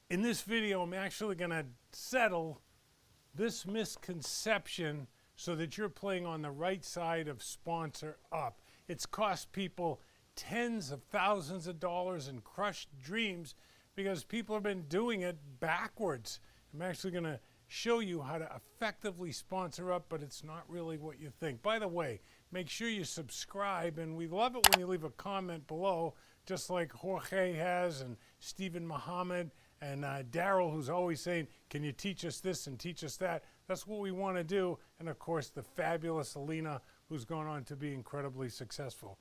In this video, I'm actually going to settle this misconception so that you're playing on the right side of sponsor up. It's cost people tens of thousands of dollars and crushed dreams because people have been doing it backwards. I'm actually going to show you how to effectively sponsor up, but it's not really what you think. By the way, make sure you subscribe, and we love it when you leave a comment below, just like Jorge has, and Stephen Muhammad, and Daryl, who's always saying, can you teach us this and teach us that? That's what we want to do. And of course, the fabulous Alina, who's gone on to be incredibly successful.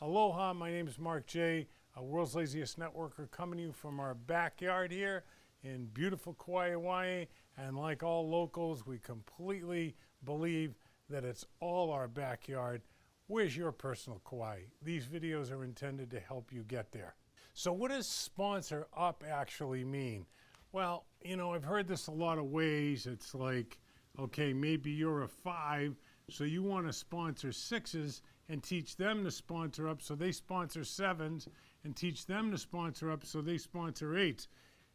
Aloha, my name is Mark J., a World's Laziest Networker, coming to you from our backyard here in beautiful Kauai, Hawaii. And like all locals, we completely believe that it's all our backyard. Where's your personal Kauai? These videos are intended to help you get there. So what does sponsor up actually mean? Well, you know, I've heard this a lot of ways. It's like, okay, maybe you're a 5, so you want to sponsor 6s and teach them to sponsor up so they sponsor 7s, and teach them to sponsor up so they sponsor 8s.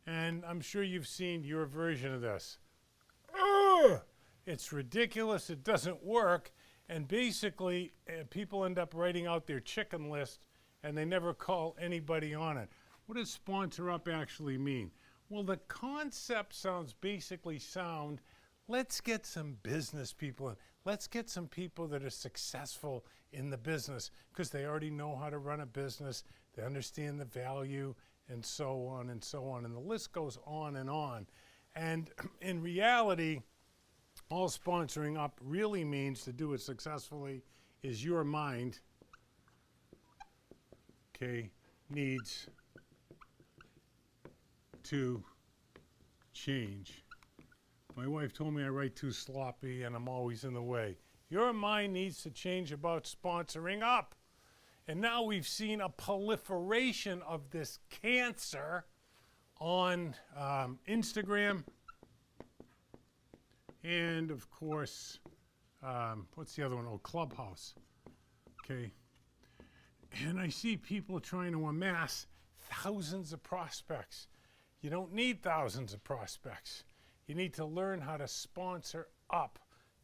And I'm sure you've seen your version of this. It's ridiculous, it doesn't work, and basically people end up writing out their chicken list and they never call anybody on it. What does sponsor up actually mean? Well, the concept sounds basically sound, let's get some business people in. Let's get some people that are successful in the business because they already know how to run a business, they understand the value, and so on and so on. And the list goes on and on. And in reality, all sponsoring up really means to do it successfully is your mind, okay, needs to change. My wife told me I write too sloppy and I'm always in the way. Your mind needs to change about sponsoring up. And now we've seen a proliferation of this cancer on Instagram. And of course, what's the other one? Oh, Clubhouse. Okay. And I see people trying to amass thousands of prospects. You don't need thousands of prospects. You need to learn how to sponsor up.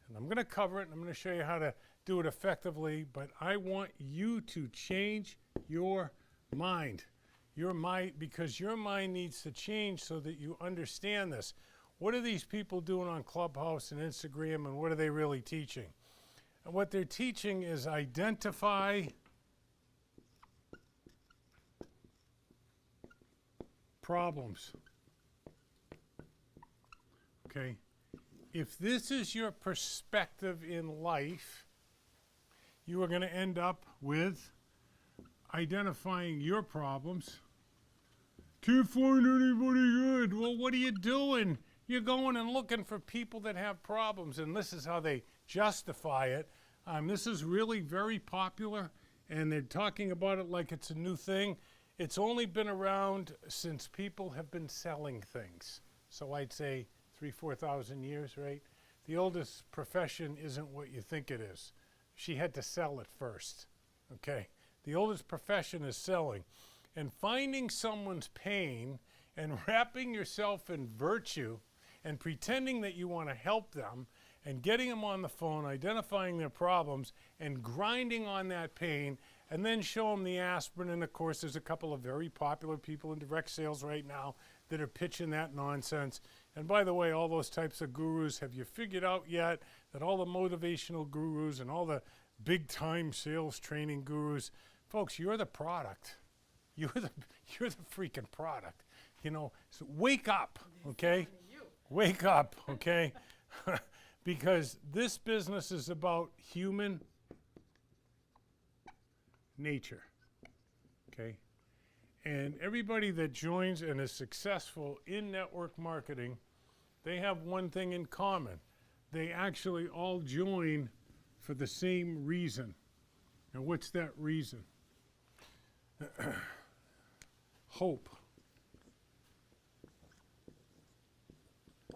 And I'm going to cover it, and I'm going to show you how to do it effectively, but I want you to change your mind. Because your mind needs to change so that you understand this. What are these people doing on Clubhouse and Instagram, and what are they really teaching? And what they're teaching is identify problems. Okay? If this is your perspective in life, you are going to end up with identifying your problems. Can't find anybody good. Well, what are you doing? You're going and looking for people that have problems, and this is how they justify it. This is really very popular, and they're talking about it like it's a new thing. It's only been around since people have been selling things. So I'd say 3,000-4,000 years, right? The oldest profession isn't what you think it is. She had to sell it first, okay? The oldest profession is selling. And finding someone's pain and wrapping yourself in virtue and pretending that you want to help them and getting them on the phone, identifying their problems and grinding on that pain, and then show them the aspirin. And of course, there's a couple of very popular people in direct sales right now that are pitching that nonsense. And by the way, all those types of gurus, have you figured out yet that all the motivational gurus and all the big time sales training gurus, folks, you're the product. You're the freaking product. You know, so wake up, okay? Wake up, okay? Because this business is about human nature, okay? And everybody that joins and is successful in network marketing, they have one thing in common. They actually all join for the same reason. And what's that reason? Hope.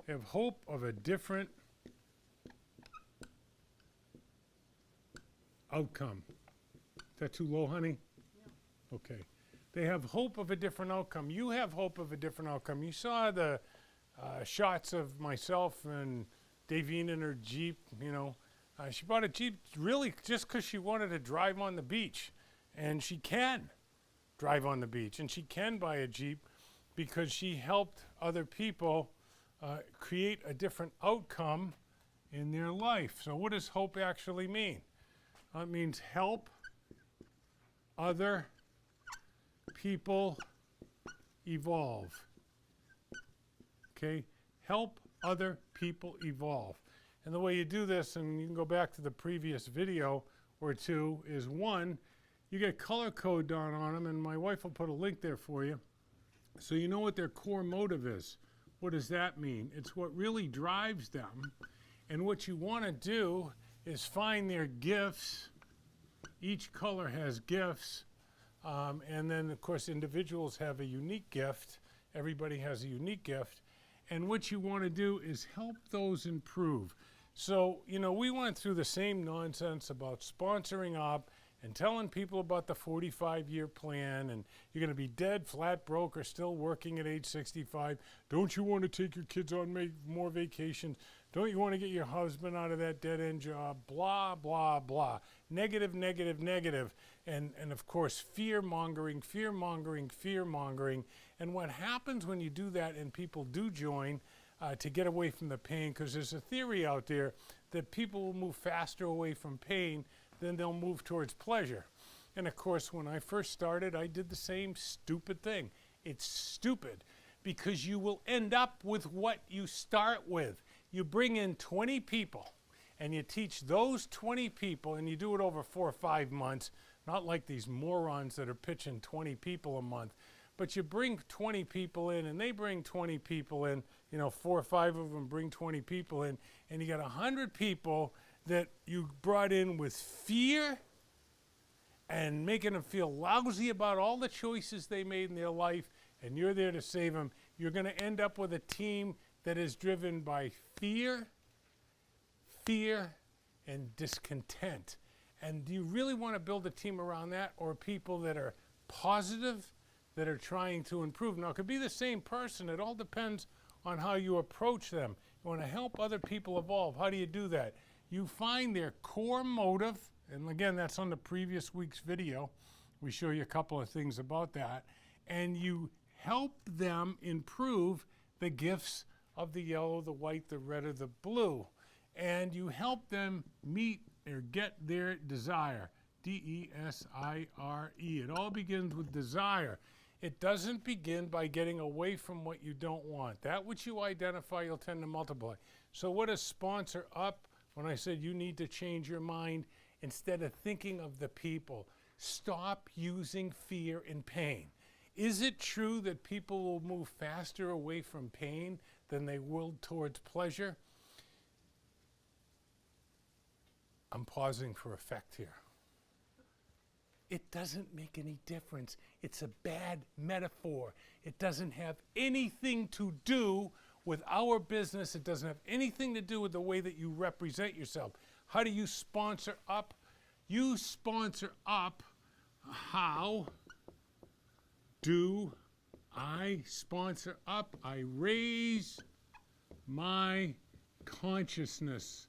They have hope of a different outcome. Is that too low, honey? Okay. They have hope of a different outcome. You have hope of a different outcome. You saw the shots of myself and Davine in her Jeep, you know. She bought a Jeep really just because she wanted to drive on the beach. And she can drive on the beach. And she can buy a Jeep because she helped other people create a different outcome in their life. So what does hope actually mean? It means help other people evolve. Okay? Help other people evolve. And the way you do this, and you can go back to the previous video or two, is one, you get color code down on them, and my wife will put a link there for you, so you know what their core motive is. What does that mean? It's what really drives them. And what you want to do is find their gifts. Each color has gifts. And then, of course, individuals have a unique gift. Everybody has a unique gift. And what you want to do is help those improve. So, you know, we went through the same nonsense about sponsoring up and telling people about the 45-year plan, and you're going to be dead, flat broke, or still working at age 65. Don't you want to take your kids on more vacations? Don't you want to get your husband out of that dead-end job? Blah, blah, blah. Negative, negative, negative. And of course, fear-mongering, fear-mongering, fear-mongering. And what happens when you do that and people do join to get away from the pain, because there's a theory out there that people will move faster away from pain than they'll move towards pleasure. And of course, when I first started, I did the same stupid thing. It's stupid because you will end up with what you start with. You bring in 20 people and you teach those 20 people, and you do it over 4 or 5 months, not like these morons that are pitching 20 people a month. But you bring 20 people in and they bring 20 people in, you know, 4 or 5 of them bring 20 people in, and you got 100 people that you brought in with fear and making them feel lousy about all the choices they made in their life, and you're there to save them. You're going to end up with a team that is driven by fear, and discontent. And do you really want to build a team around that, or people that are positive, that are trying to improve? Now, it could be the same person. It all depends on how you approach them. You want to help other people evolve. How do you do that? You find their core motive, and again, that's on the previous week's video. We show you a couple of things about that. And you help them improve the gifts of the yellow, the white, the red, or the blue. And you help them meet or get their desire. D-E-S-I-R-E. It all begins with desire. It doesn't begin by getting away from what you don't want. That which you identify, you'll tend to multiply. So what does sponsor up? When I said you need to change your mind, instead of thinking of the people, stop using fear and pain. Is it true that people will move faster away from pain than they will towards pleasure? I'm pausing for effect here. It doesn't make any difference. It's a bad metaphor. It doesn't have anything to do with our business. It doesn't have anything to do with the way that you represent yourself. How do you sponsor up? You sponsor up. How do I sponsor up? I raise my consciousness.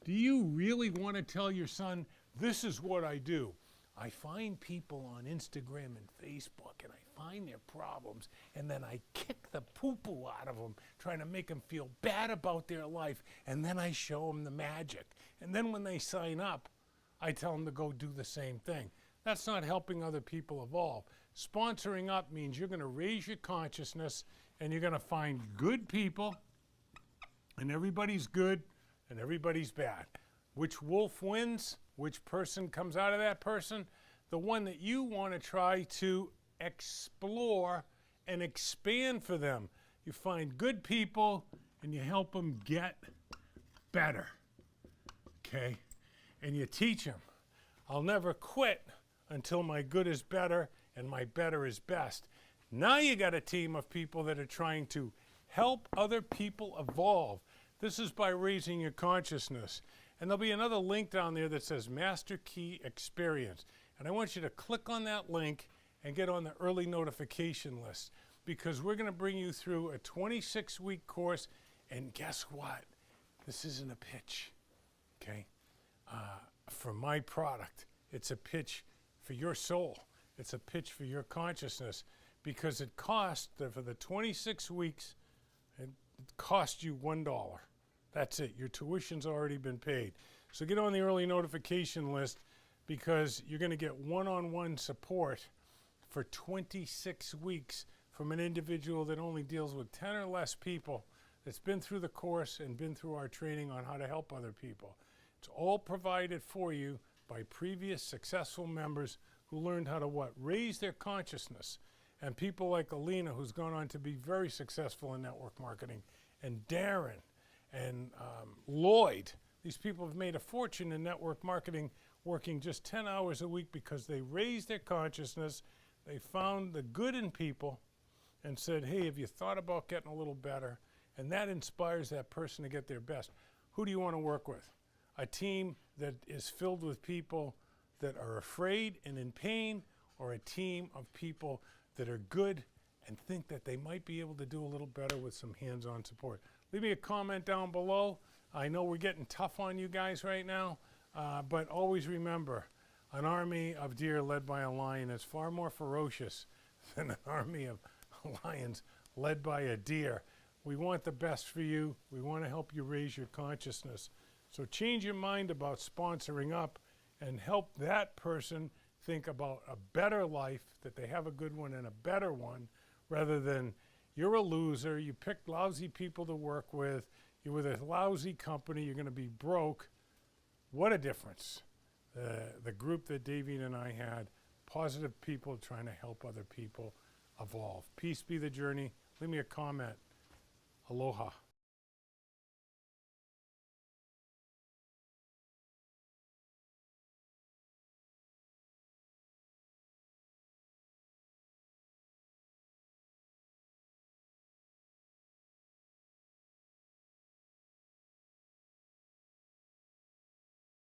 Do you really want to tell your son, this is what I do? I find people on Instagram and Facebook, and I find their problems, and then I kick the poo-poo out of them, trying to make them feel bad about their life, and then I show them the magic. And then when they sign up, I tell them to go do the same thing. That's not helping other people evolve. Sponsoring up means you're going to raise your consciousness, and you're going to find good people, and everybody's good, and everybody's bad. Which wolf wins? Which person comes out of that person? The one that you want to try to explore and expand for them. You find good people and you help them get better. Okay? And you teach them. I'll never quit until my good is better and my better is best. Now you got a team of people that are trying to help other people evolve. This is by raising your consciousness. And there'll be another link down there that says Master Key Experience. And I want you to click on that link and get on the early notification list, because we're going to bring you through a 26-week course. And guess what? This isn't a pitch, okay? For my product, it's a pitch for your soul. It's a pitch for your consciousness, because it cost, for the 26 weeks, it cost you $1. That's it. Your tuition's already been paid. So get on the early notification list, because you're going to get one-on-one support for 26 weeks from an individual that only deals with 10 or less people, that's been through the course and been through our training on how to help other people. It's all provided for you by previous successful members who learned how to what? Raise their consciousness. And people like Alina, who's gone on to be very successful in network marketing, and Darren and Lloyd. These people have made a fortune in network marketing, working just 10 hours a week, because they raised their consciousness. They found the good in people and said, hey, have you thought about getting a little better? And that inspires that person to get their best. Who do you want to work with? A team that is filled with people that are afraid and in pain, or a team of people that are good and think that they might be able to do a little better with some hands-on support? Leave me a comment down below. I know we're getting tough on you guys right now, but always remember, an army of deer led by a lion is far more ferocious than an army of lions led by a deer. We want the best for you. We want to help you raise your consciousness. So change your mind about sponsoring up and help that person think about a better life, that they have a good one and a better one, rather than you're a loser, you picked lousy people to work with, you're with a lousy company, you're going to be broke. What a difference. The group that Davey and I had, positive people trying to help other people evolve. Peace be the journey. Leave me a comment. Aloha.